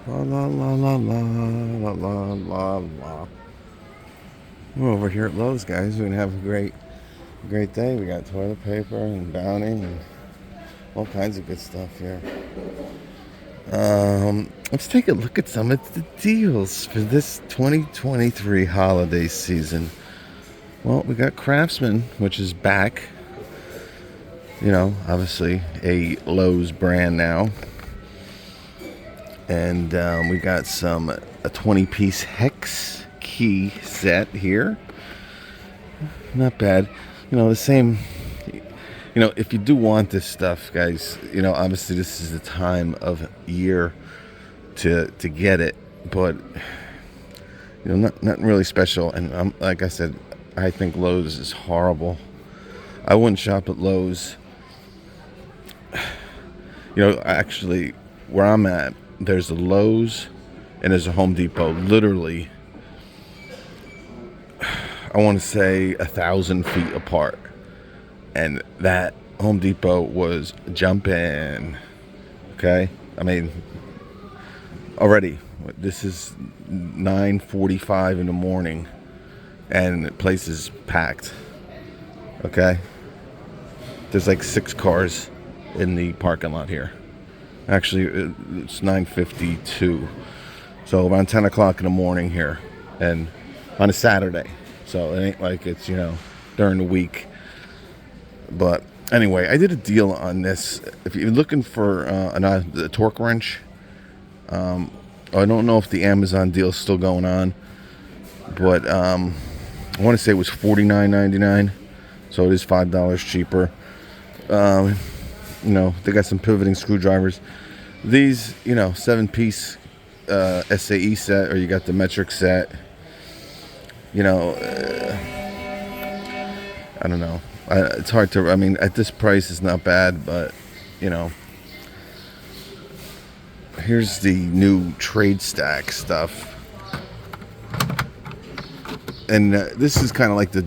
La la la la la la la la la. We're over here at Lowe's, guys. We're gonna have a great day. We got toilet paper and Bounty and all kinds of good stuff here. Let's take a look at some of the deals for this 2023 holiday season. Well, we got Craftsman, which is back. You know, obviously a Lowe's brand now. And we got a 20-piece hex key set here. Not bad. You know, the same. You know, if you do want this stuff, guys, you know, obviously this is the time of year to get it. But you know, nothing really special. And like I said, I think Lowe's is horrible. I wouldn't shop at Lowe's. You know, actually, where I'm at, there's a Lowe's and there's a Home Depot. Literally, I want to say 1,000 feet apart. And that Home Depot was jumping. Okay? I mean, already, this is 9:45 in the morning and the place is packed. Okay? There's like 6 cars in the parking lot here. Actually, it's 9:52. So around 10 o'clock in the morning here. And on a Saturday. So it ain't like it's, you know, during the week. But anyway, I did a deal on this. If you're looking for a torque wrench, I don't know if the Amazon deal is still going on. But I want to say it was $49.99. So it is $5 cheaper. You know, they got some pivoting screwdrivers. These, you know, 7-piece SAE set, or you got the metric set. You know, I don't know. It's hard to, I mean, at this price, it's not bad, but, you know. Here's the new trade stack stuff. And this is kind of like the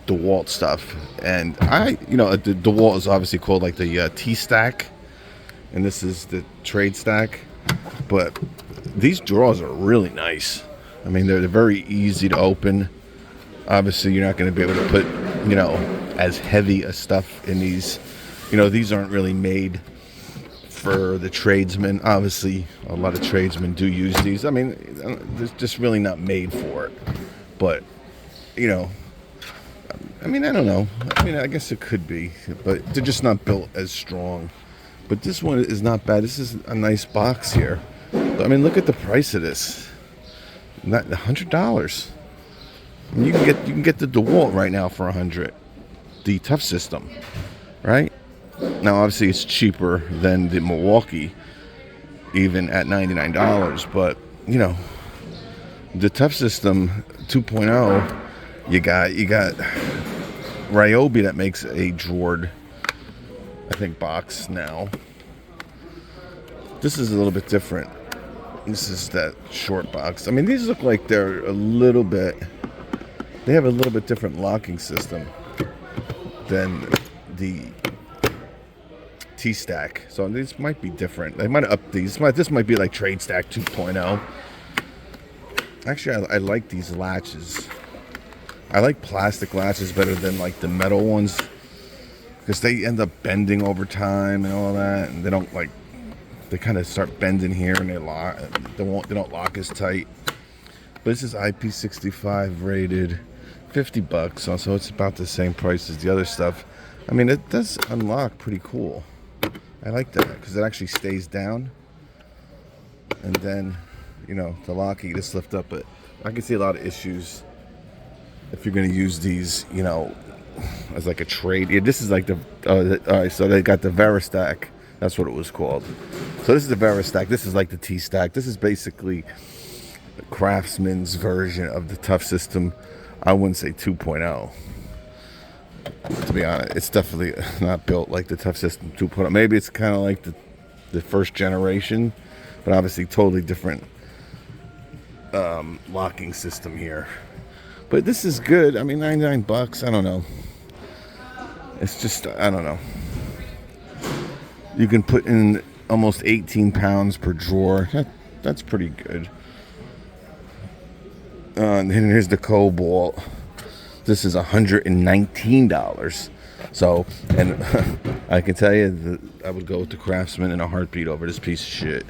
DeWalt stuff. And you know, the DeWalt is obviously called like the T-stack. And this is the trade stack. But these drawers are really nice. I mean, they're very easy to open. Obviously, you're not going to be able to put, you know, as heavy a stuff in these. You know, these aren't really made for the tradesmen. Obviously, a lot of tradesmen do use these. I mean, they're just really not made for it. But, you know, I mean, I don't know. I mean, I guess it could be. But they're just not built as strong. But this one is not bad. This is a nice box here. But, I mean, look at the price of this. Not $100. You can get the DeWalt right now for $100. The Tough System, right? Now, obviously, it's cheaper than the Milwaukee, even at $99. But you know, the Tough System 2.0, you got Ryobi that makes a drawered, I think, box now. This is a little bit different. This is that short box. I mean, these look like they're a little bit. They have a little bit different locking system than the T-stack. So these might be different. They might up these. This might be like Trade Stack 2.0. Actually, I like these latches. I like plastic latches better than like the metal ones, because they end up bending over time and all that, and they don't like. They kind of start bending here and they lock. They don't lock as tight. But this is IP65 rated, $50. So it's about the same price as the other stuff. I mean, it does unlock pretty cool. I like that because it actually stays down. And then, you know, the lock, you just lift up. But I can see a lot of issues if you're going to use these, you know, as like a trade. Yeah, this is like the. All right, so they got the Veristack. That's what it was called. So this is the Veristack. This is like the T-stack. This is basically the Craftsman's version of the Tough System. I wouldn't say 2.0. To be honest, it's definitely not built like the Tough System 2.0. Maybe it's kind of like the first generation, but obviously totally different locking system here. But this is good. I mean, $99. I don't know. It's just, I don't know. You can put in almost 18 pounds per drawer. That's pretty good. And here's the Cobalt. This is $119. So, and I can tell you that I would go with the Craftsman in a heartbeat over this piece of shit.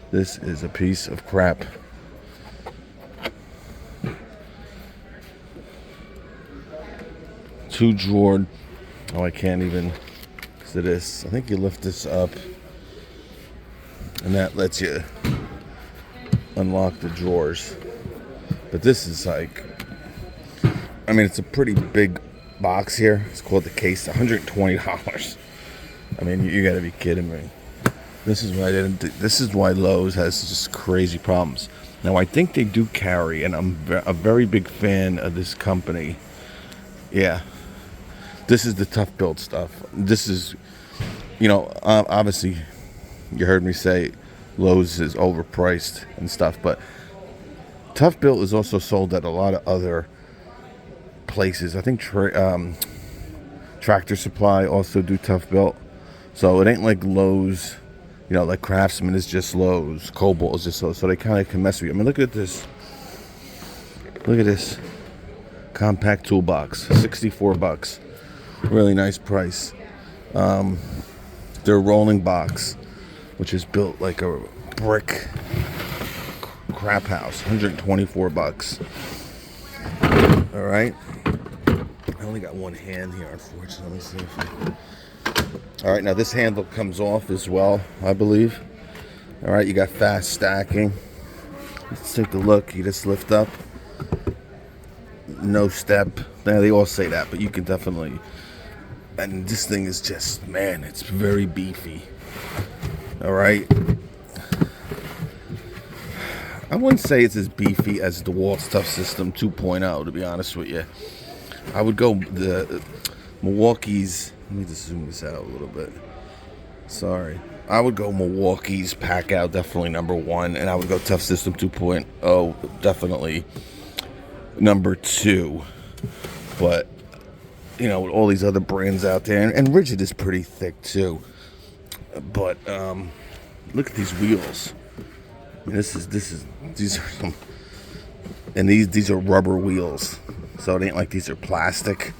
This is a piece of crap. Two drawer. Oh, I can't even. So this, I think you lift this up, and that lets you unlock the drawers. But this is like, I mean, it's a pretty big box here. It's called the case, $120. I mean, you gotta be kidding me. This is why this is why Lowe's has just crazy problems. Now, I think they do carry, and I'm a very big fan of this company. Yeah, this is the Toughbuilt stuff. This is, you know, obviously, you heard me say Lowe's is overpriced and stuff, but Toughbuilt is also sold at a lot of other places. I think Tractor Supply also do Toughbuilt. So it ain't like Lowe's, you know, like Craftsman is just Lowe's, Cobalt is just Lowe's. So they kind of can mess with you. I mean, look at this. Look at this compact toolbox, $64. Really nice price. Their rolling box, which is built like a brick crap house, $124. All right. I only got one hand here, unfortunately. Let me see if all right, now this handle comes off as well, I believe. All right, you got fast stacking. Let's take a look. You just lift up. No step. Now, they all say that, but you can definitely. And this thing is just, man, it's very beefy. All right. I wouldn't say it's as beefy as the DeWalt Tough System 2.0, to be honest with you. I would go the Milwaukee's. Let me just zoom this out a little bit. Sorry. I would go Milwaukee's Pack Out, definitely number one. And I would go Tough System 2.0, definitely number two. But, you know, with all these other brands out there. And Rigid is pretty thick, too. But, look at these wheels. I mean, these are some, and these are rubber wheels. So it ain't like these are plastic.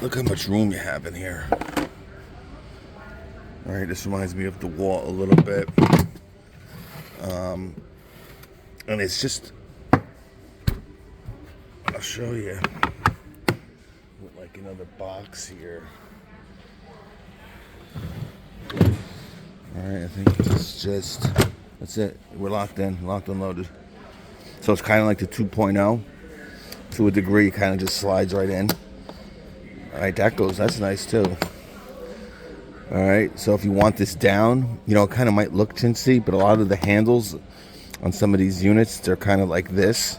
Look how much room you have in here. All right, this reminds me of DeWalt a little bit. And it's just, I'll show you with like another box here. All right, I think it's just, that's it. We're locked in, locked and loaded. So it's kind of like the 2.0. To a degree, it kind of just slides right in. All right, that's nice too. All right, so if you want this down, you know, it kind of might look chintzy, but a lot of the handles on some of these units, they're kind of like this.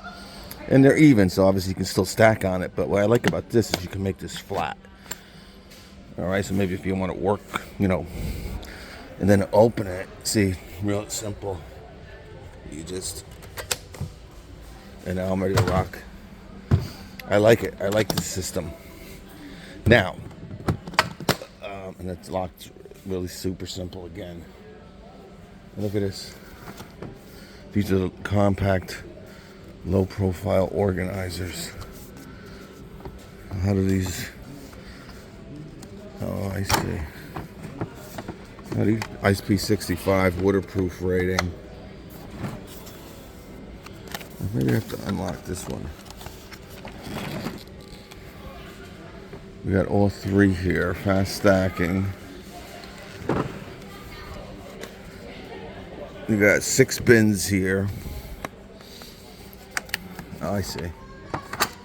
And they're even, so obviously you can still stack on it. But what I like about this is you can make this flat. All right, so maybe if you want to work, you know, and then open it, see, real simple. You just, and now I'm ready to rock. I like it. I like this system. Now, and it's locked really super simple again. Look at this. These are compact, low profile organizers. How do these, oh, I see. How do you, IP65 waterproof rating. Maybe I have to unlock this one. We got all three here, fast stacking. We got 6 bins here. Oh, I see.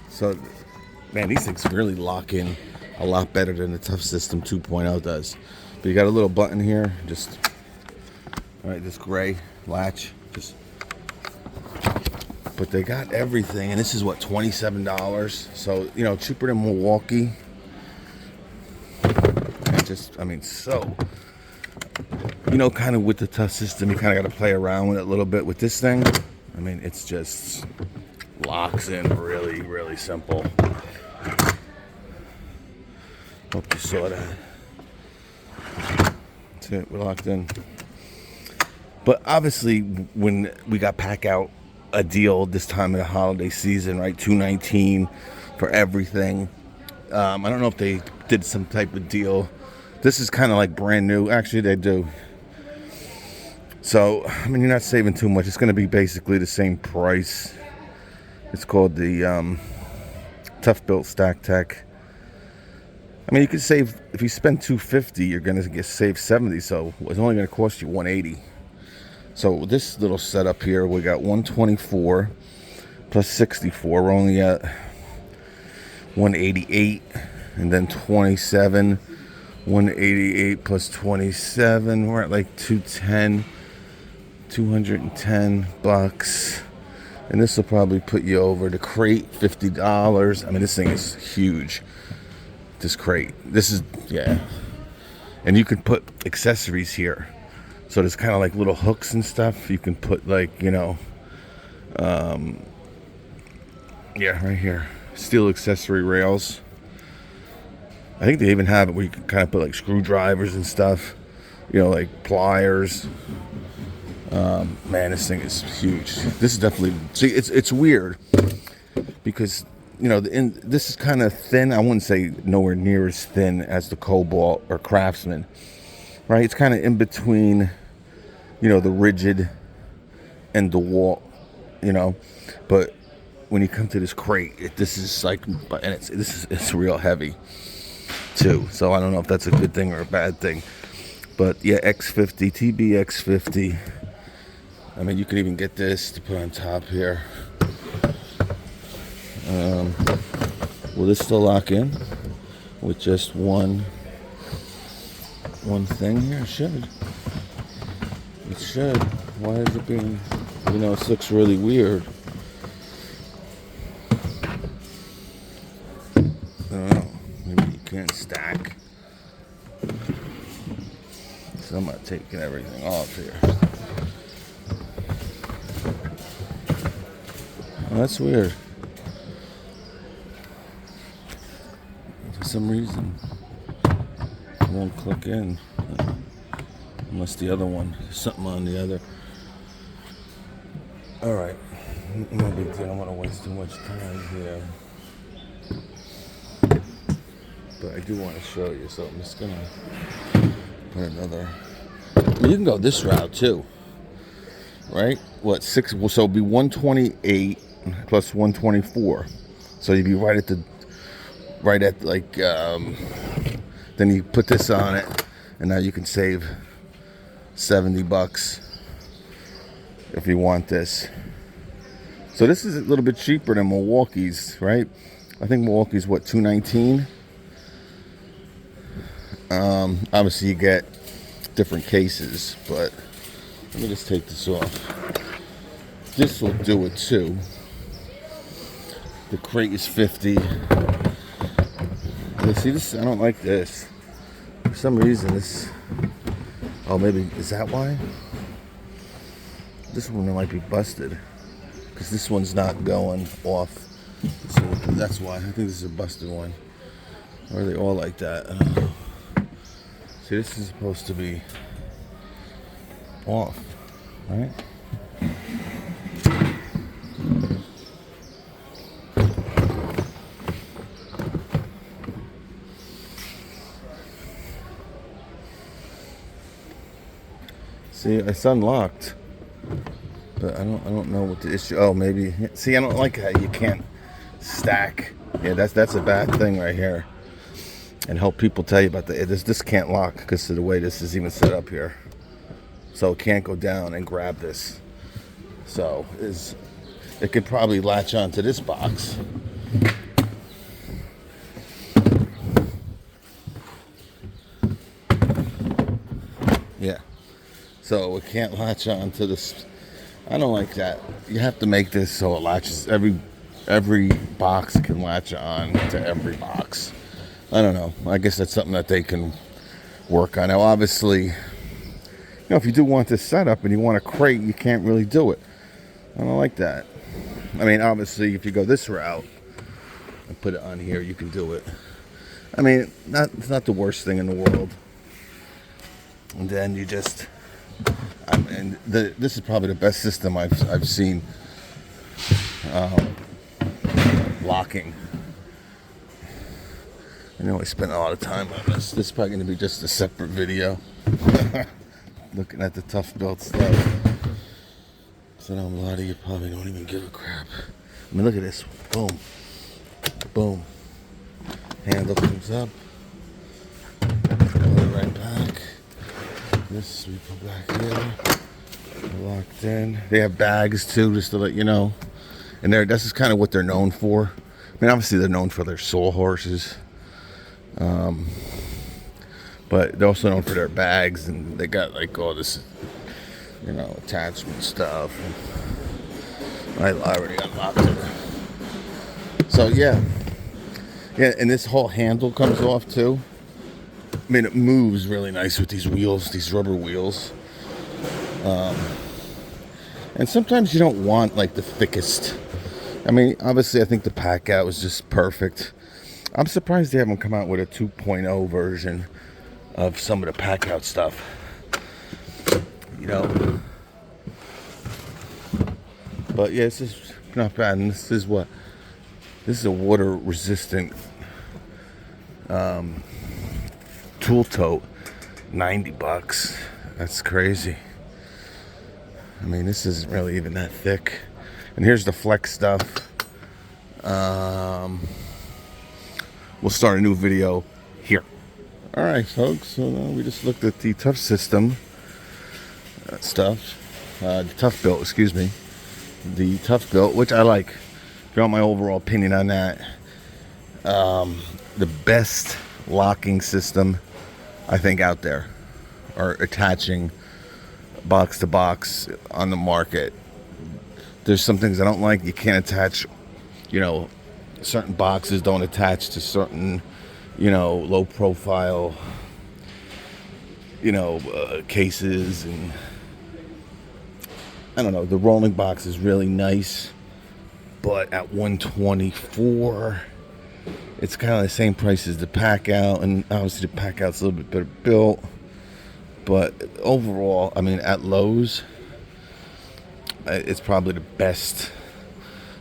So, man, these things really lock in a lot better than the Tough System 2.0 does. But you got a little button here, just, all right, this gray latch, just, but they got everything, and this is what, $27? So, you know, cheaper than Milwaukee. And just, I mean, so, you know, kind of with the Tough System, you kind of got to play around with it a little bit. With this thing, I mean, it's just locks in really, really simple. Hope you saw that. That's it. We're locked in. But obviously, when we got pack out a deal this time of the holiday season, right? $219 for everything. I don't know if they did some type of deal. This is kind of like brand new. Actually, they do. So, I mean, you're not saving too much. It's going to be basically the same price. It's called the Toughbuilt StackTech. I mean, you can save, if you spend $250, you're going to save $70. So it's only going to cost you $180. So this little setup here, we got 124 plus 64. We're only at 188, and then 27. 188 plus 27. We're at like 210. $210. And this will probably put you over the crate, $50. I mean, this thing is huge. This crate. This is, yeah. And you can put accessories here. So there's kind of like little hooks and stuff. You can put like, you know, yeah, right here. Steel accessory rails. I think they even have it where you can kind of put like screwdrivers and stuff. You know, like pliers. Man, this thing is huge. This is definitely, see, it's weird because, you know, this is kind of thin. I wouldn't say nowhere near as thin as the Cobalt or Craftsman, right? It's kind of in between, you know, the rigid and the DeWalt, you know. But when you come to this crate, this is like, and it's real heavy too. So I don't know if that's a good thing or a bad thing. But yeah, X50, TBX50. I mean, you can even get this to put on top here. Will this still lock in with just one thing here? It should. It should. Why is it being, you know, it looks really weird. I don't know. Maybe you can't stack. So I'm not taking everything off here. Well, that's weird. For some reason, it won't click in. Unless the other one, something on the other. Alright. No big deal. I don't want to waste too much time here. But I do want to show you, so I'm just going to put another. You can go this route too. Right? What, 6? So it'll be 128 plus 124. So you'd be right at like, then you put this on it, and now you can save $70 if you want this. So this is a little bit cheaper than Milwaukee's, right? I think Milwaukee's what, $219? Obviously you get different cases, but let me just take this off. This will do it too. The crate is $50. You see this? I don't like this. For some reason this, oh, maybe, is that why? This one might be busted. Because this one's not going off. So that's why. I think this is a busted one. Or are they all like that? I don't know. See, this is supposed to be off, right? See, it's unlocked, but I don't know what the issue. Oh, maybe. See, I don't like how you can't stack. Yeah, that's a bad thing right here. And help people tell you about this can't lock because of the way this is even set up here. So it can't go down and grab this. So it could probably latch onto this box. Yeah. So it can't latch onto this. I don't like that. You have to make this so it latches. Every box can latch on to every box. I don't know. I guess that's something that they can work on. Now, obviously, you know, if you do want this setup and you want a crate, you can't really do it. I don't like that. I mean, obviously, if you go this route and put it on here, you can do it. I mean, it's not the worst thing in the world. And then you just, and this is probably the best system I've seen. Locking. I know I spent a lot of time on this. This is probably going to be just a separate video. Looking at the Toughbuilt stuff. So now a lot of you probably don't even give a crap. I mean, look at this. Boom. Boom. Handle comes up. Put it right back. This we put back here. They're locked in. They have bags too, just to let you know. And this is kind of what they're known for. I mean, obviously they're known for their sawhorses. But they're also known for their bags, and they got like all this, attachment stuff. I already unlocked it. So yeah, and this whole handle comes off too. I mean, it moves really nice with these wheels, these rubber wheels. And sometimes you don't want like the thickest. I mean, obviously I think the pack out was just perfect. I'm surprised they haven't come out with a 2.0 version of some of the pack out stuff. But yeah, this is not bad. And this is a water resistant tool tote. $90. That's crazy. I mean, this isn't really even that thick. And here's the flex stuff. We'll start a new video here. All right, folks. So now we just looked at the Tough System stuff. The Toughbuilt, excuse me. The Toughbuilt, which I like. If you want my overall opinion on that, the best locking system I think out there, or attaching box to box on the market. There's some things I don't like. You can't attach, certain boxes don't attach to certain, low profile, cases. And I don't know, the rolling box is really nice, but at $124, it's kind of the same price as the pack out, and obviously the pack out's a little bit better built. But overall, I mean, at Lowe's, it's probably the best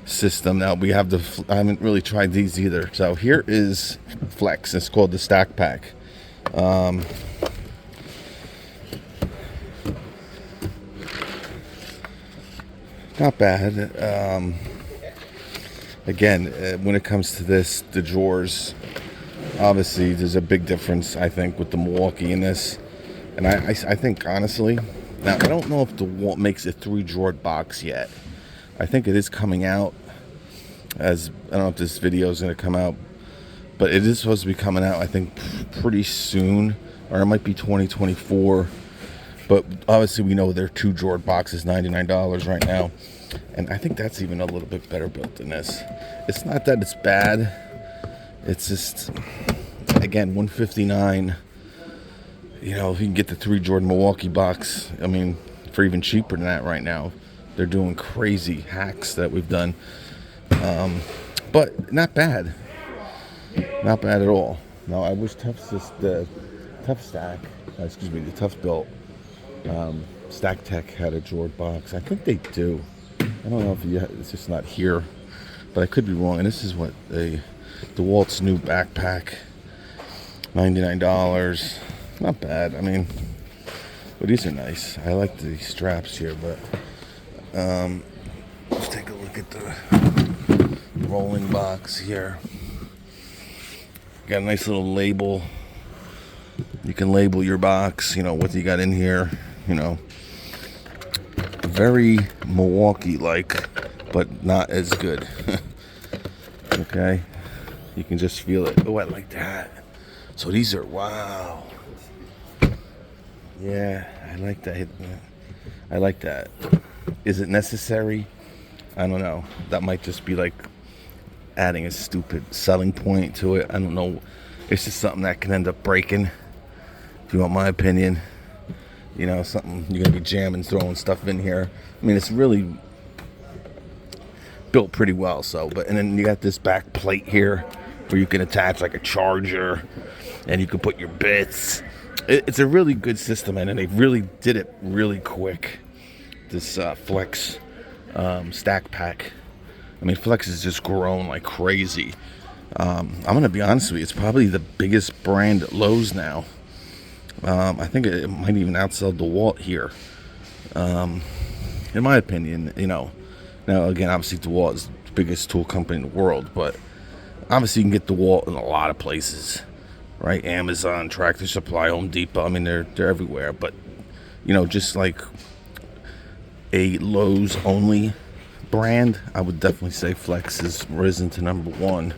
system. Now I haven't really tried these either. So here is Flex. It's called the StackTech. Not bad. Again, when it comes to this, the drawers, obviously there's a big difference, I think, with the Milwaukee in this. And I think, honestly, now I don't know if the DeWalt makes a 3-drawer box yet. I think it is coming out, I don't know if this video is going to come out, but it is supposed to be coming out, I think, pretty soon, or it might be 2024. But obviously we know their 2-drawer box is $99 right now, and I think that's even a little bit better built than this. It's not that it's bad, it's just, again, $159. If you can get the 3-drawer Milwaukee box, I mean, for even cheaper than that right now. They're doing crazy hacks that we've done. But not bad. Not bad at all. Now, I wish the Toughbuilt StackTech had a drawer box. I think they do. I don't know if it's just not here, but I could be wrong. And this is what the DeWalt's new backpack, $99. Not bad. I mean, but these are nice. I like the straps here, but let's take a look at the rolling box here. Got a nice little label. You can label your box, what you got in here, Very Milwaukee-like, but not as good. Okay? You can just feel it. Oh, I like that. So these are, wow. Yeah, I like that. I like that. Is it necessary? I don't know. That might just be like adding a stupid selling point to it. I don't know. It's just something that can end up breaking. If you want my opinion, something you're gonna be jamming, throwing stuff in here. I mean, it's really built pretty well. And then you got this back plate here where you can attach like a charger, and you can put your bits. It's a really good system, and they really did it really quick. This Flex stack pack. I mean, Flex has just grown like crazy. I'm gonna be honest with you; it's probably the biggest brand at Lowe's now. I think it might even outsell DeWalt here. In my opinion, Now again, obviously DeWalt is the biggest tool company in the world, but obviously you can get DeWalt in a lot of places, right? Amazon, Tractor Supply, Home Depot. I mean, they're everywhere. But just like a Lowe's only brand, I would definitely say Flex has risen to number one.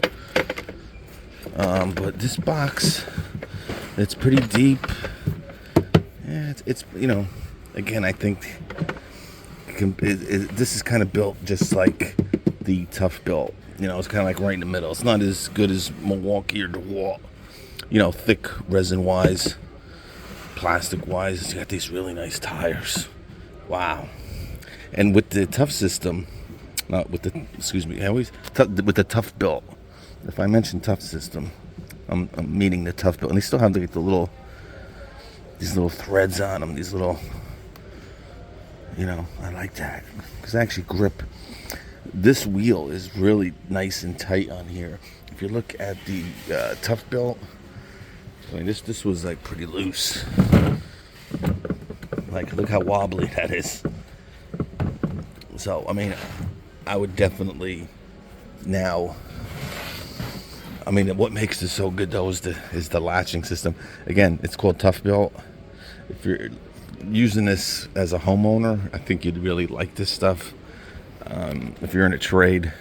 But this box, it's pretty deep. Yeah, it's again, I think this is kind of built just like the Toughbuilt. It's kind of like right in the middle. It's not as good as Milwaukee or DeWalt. Thick resin-wise, plastic-wise. It's got these really nice tires. Wow. And with the Tough system, with the Toughbuilt. If I mention Tough system, I'm meaning the Toughbuilt. And they still have like these little threads on them. These little, I like that because they actually grip. This wheel is really nice and tight on here. If you look at the Toughbuilt, I mean, this was like pretty loose. Like, look how wobbly that is. So, I mean, I would definitely now. I mean, what makes this so good though is the latching system. Again, it's called Toughbuilt. If you're using this as a homeowner, I think you'd really like this stuff. If you're in a trade,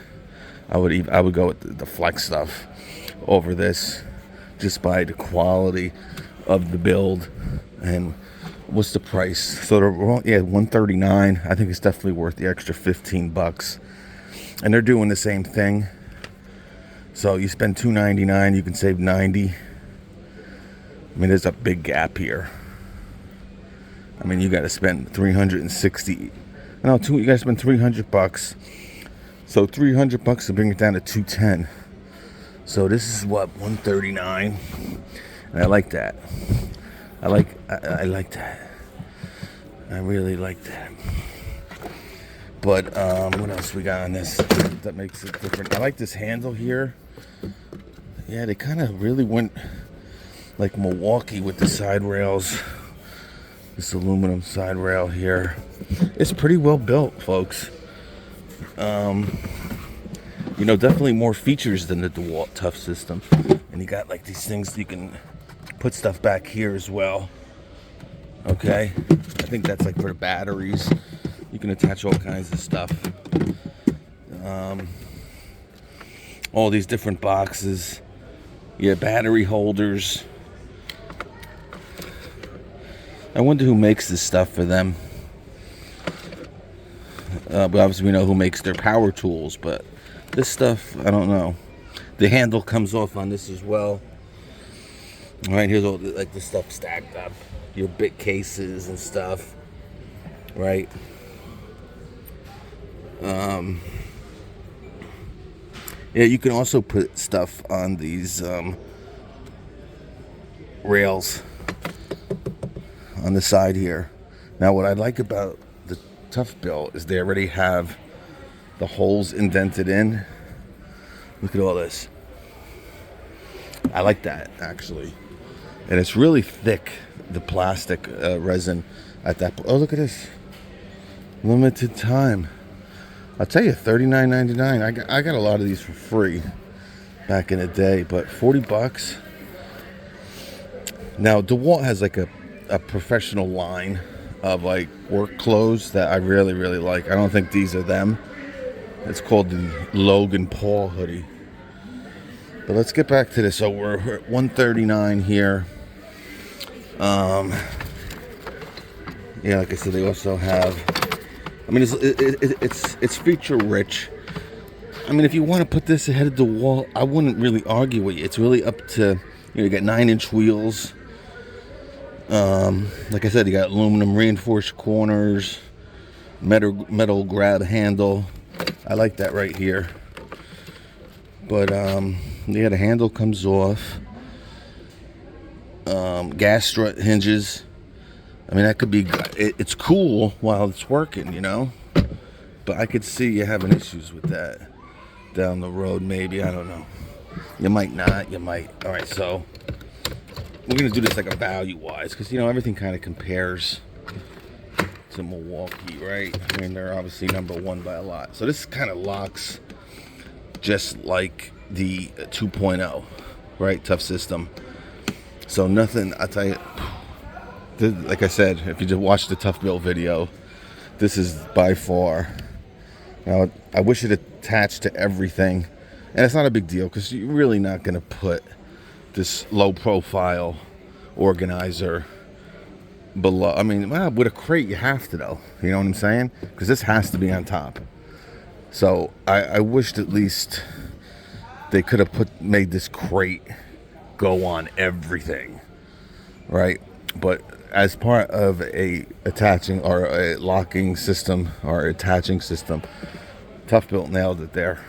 I would go with the Flex stuff over this, just by the quality of the build. And what's the price? So $139. I think it's definitely worth the extra $15. And they're doing the same thing. So you spend $299, you can save $90. I mean, there's a big gap here. I mean, you got to spend $360. No, you got to spend $300. So $300 to bring it down to $210. So this is what, $139, and I like that. I like that. I really like that. But what else we got on this that makes it different? I like this handle here. Yeah, they kind of really went like Milwaukee with the side rails. This aluminum side rail here. It's pretty well built, folks. Definitely more features than the DeWalt Tough system. And you got like these things you can put stuff back here as well. Okay, I think that's like for the batteries. You can attach all kinds of stuff. All these different boxes. Yeah, battery holders. I wonder who makes this stuff for them. But obviously we know who makes their power tools, but this stuff, I don't know. The handle comes off on this as well. All right, here's all like the stuff stacked up. Your bit cases and stuff, right? Yeah, you can also put stuff on these rails on the side here. Now, what I like about the Toughbuilt is they already have the holes indented in. Look at all this. I like that, actually. And it's really thick, the plastic resin at that point. Oh, look at this. Limited time. I'll tell you, $39.99. I got a lot of these for free back in the day, but $40. Now, DeWalt has like a professional line of like work clothes that I really, really like. I don't think these are them. It's called the Logan Paul hoodie. But let's get back to this. So we're at $139 here. Yeah, like I said, they also have. I mean, it's feature rich. I mean, if you want to put this ahead of the wall, I wouldn't really argue with you. It's really up to you got 9-inch wheels. Like I said, you got aluminum reinforced corners, metal grab handle. I like that right here. But yeah, the handle comes off. gas strut hinges. I mean, that could be, it's cool while it's working, you know, but I could see you having issues with that down the road. Maybe, I don't know. You might not, you might. All right, so we're gonna do this like a value wise, because you know everything kind of compares to Milwaukee, right? I mean, they're obviously number one by a lot. So this kind of locks just like the 2.0, right? Tough system. So nothing, I tell you, like I said, if you just watch the Toughbuilt video, this is by far. Now, I wish it attached to everything, and it's not a big deal because you're really not going to put this low profile organizer below. I mean, well, with a crate you have to, though. You know what I'm saying? Because this has to be on top. So I wished at least they could have made this crate go on everything, right? But as part of a attaching or a locking system or attaching system, Toughbuilt nailed it there.